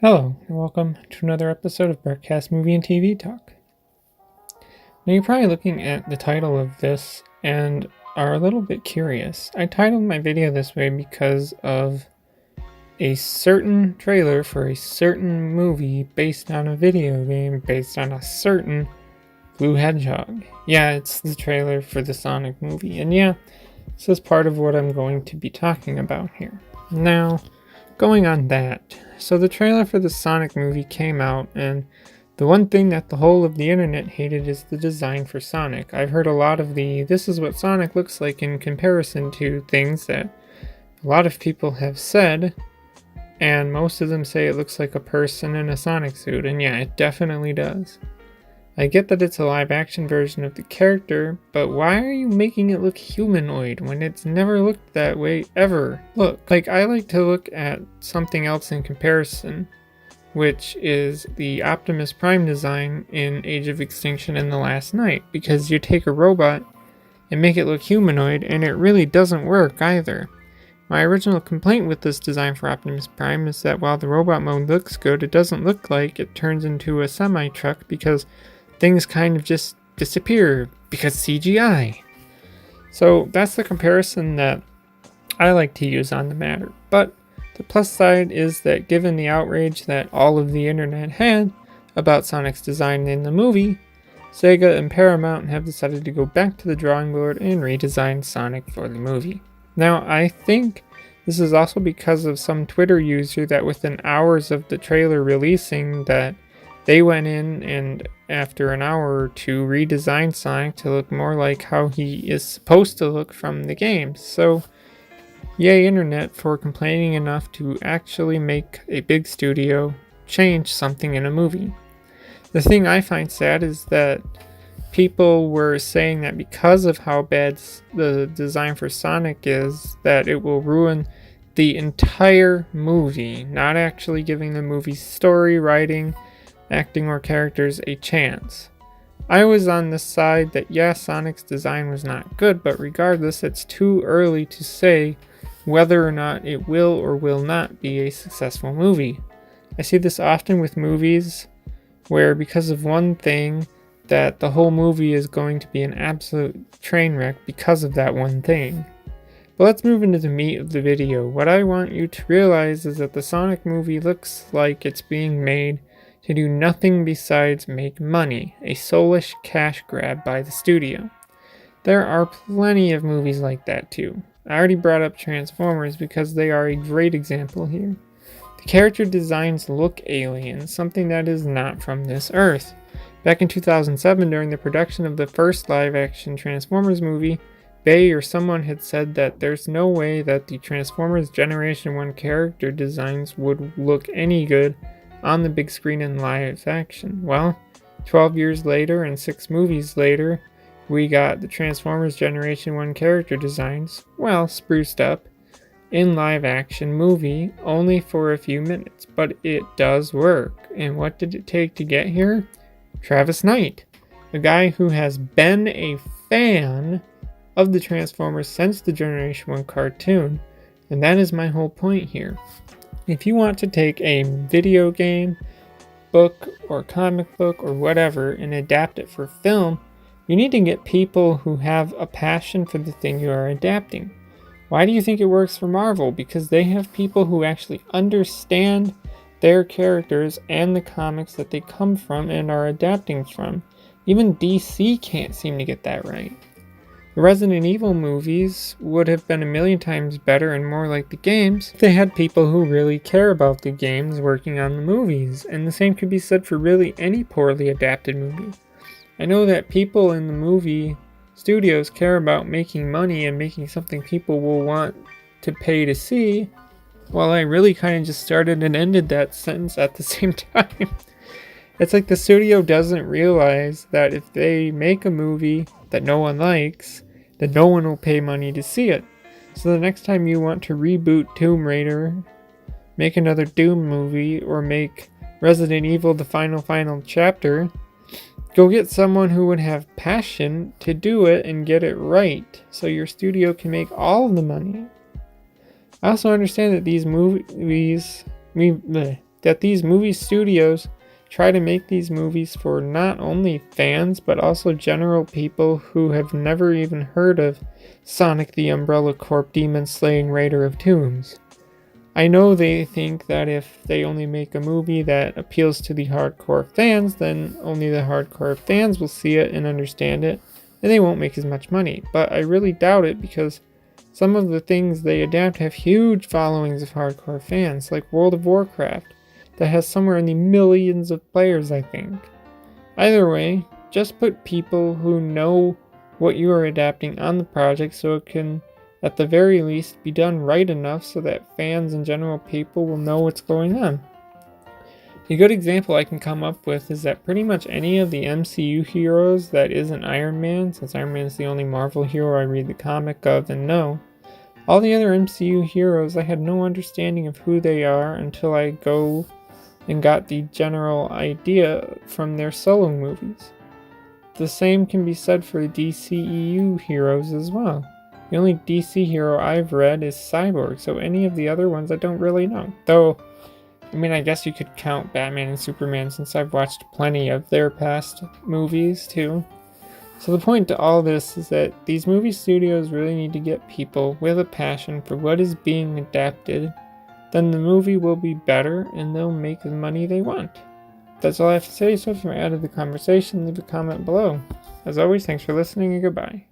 Hello, and welcome to another episode of Broadcast Movie and TV Talk. Now, you're probably looking at the title of this and are a little bit curious. I titled my video this way because of a certain trailer for a certain movie based on a video game based on a certain Blue Hedgehog. Yeah, it's the trailer for the Sonic movie, and yeah, this is part of what I'm going to be talking about here. Now, going on that, so the trailer for the Sonic movie came out, and the one thing that the whole of the internet hated is the design for Sonic. I've heard a lot of this is what Sonic looks like in comparison to things that a lot of people have said, and most of them say it looks like a person in a Sonic suit, and yeah, it definitely does. I get that it's a live action version of the character, but why are you making it look humanoid when it's never looked that way ever? Look, I like to look at something else in comparison, which is the Optimus Prime design in Age of Extinction and The Last Knight, because you take a robot and make it look humanoid and it really doesn't work either. My original complaint with this design for Optimus Prime is that while the robot mode looks good, it doesn't look like it turns into a semi-truck because things kind of just disappear because CGI. So that's the comparison that I like to use on the matter. But the plus side is that given the outrage that all of the internet had about Sonic's design in the movie, Sega and Paramount have decided to go back to the drawing board and redesign Sonic for the movie. Now, I think this is also because of some Twitter user that within hours of the trailer releasing that they went in and after an hour or two redesigned Sonic to look more like how he is supposed to look from the games. So, yay internet for complaining enough to actually make a big studio change something in a movie. The thing I find sad is that people were saying that because of how bad the design for Sonic is, that it will ruin the entire movie, not actually giving the movie's story, writing, acting, or characters a chance. I was on the side that yeah, Sonic's design was not good, but regardless, it's too early to say whether or not it will or will not be a successful movie. I see this often with movies where because of one thing that the whole movie is going to be an absolute train wreck because of that one thing. But let's move into the meat of the video. What I want you to realize is that the Sonic movie looks like it's being made to do nothing besides make money, a soulless cash grab by the studio. There are plenty of movies like that too. I already brought up Transformers because they are a great example here. The character designs look alien, something that is not from this earth. Back in 2007, during the production of the first live-action Transformers movie, Bay or someone had said that there's no way that the Transformers Generation 1 character designs would look any good on the big screen in live action. Well, 12 years later and 6 movies later, we got the Transformers Generation 1 character designs, well, spruced up, in live action movie, only for a few minutes, but it does work. And what did it take to get here? Travis Knight, a guy who has been a fan of the Transformers since the Generation 1 cartoon, and that is my whole point here. If you want to take a video game, book, or comic book, or whatever, and adapt it for film, you need to get people who have a passion for the thing you are adapting. Why do you think it works for Marvel? Because they have people who actually understand their characters and the comics that they come from and are adapting from. Even DC can't seem to get that right. The Resident Evil movies would have been a million times better and more like the games if they had people who really care about the games working on the movies, and the same could be said for really any poorly adapted movie. I know that people in the movie studios care about making money and making something people will want to pay to see, while I really kind of just started and ended that sentence at the same time. It's like the studio doesn't realize that if they make a movie that no one likes, then no one will pay money to see it. So the next time you want to reboot Tomb Raider, make another Doom movie, or make Resident Evil the final chapter, go get someone who would have passion to do it and get it right, so your studio can make all of the money. I also understand that these movies, that these movie studios try to make these movies for not only fans but also general people who have never even heard of Sonic the Umbrella Corp Demon Slaying Raider of Tombs. I know they think that if they only make a movie that appeals to the hardcore fans, then only the hardcore fans will see it and understand it, and they won't make as much money. But I really doubt it, because some of the things they adapt have huge followings of hardcore fans, like World of Warcraft, that has somewhere in the millions of players, I think. Either way, just put people who know what you are adapting on the project so it can, at the very least, be done right enough so that fans and general people will know what's going on. A good example I can come up with is that pretty much any of the MCU heroes that isn't Iron Man, since Iron Man is the only Marvel hero I read the comic of and know, all the other MCU heroes I had no understanding of who they are until I go and got the general idea from their solo movies. The same can be said for DCEU heroes as well. The only DC hero I've read is Cyborg, so any of the other ones I don't really know. Though, I mean, I guess you could count Batman and Superman, since I've watched plenty of their past movies too. So the point to all this is that these movie studios really need to get people with a passion for what is being adapted. Then the movie will be better and they'll make the money they want. That's all I have to say, so if you're out of the conversation, leave a comment below. As always, thanks for listening and goodbye.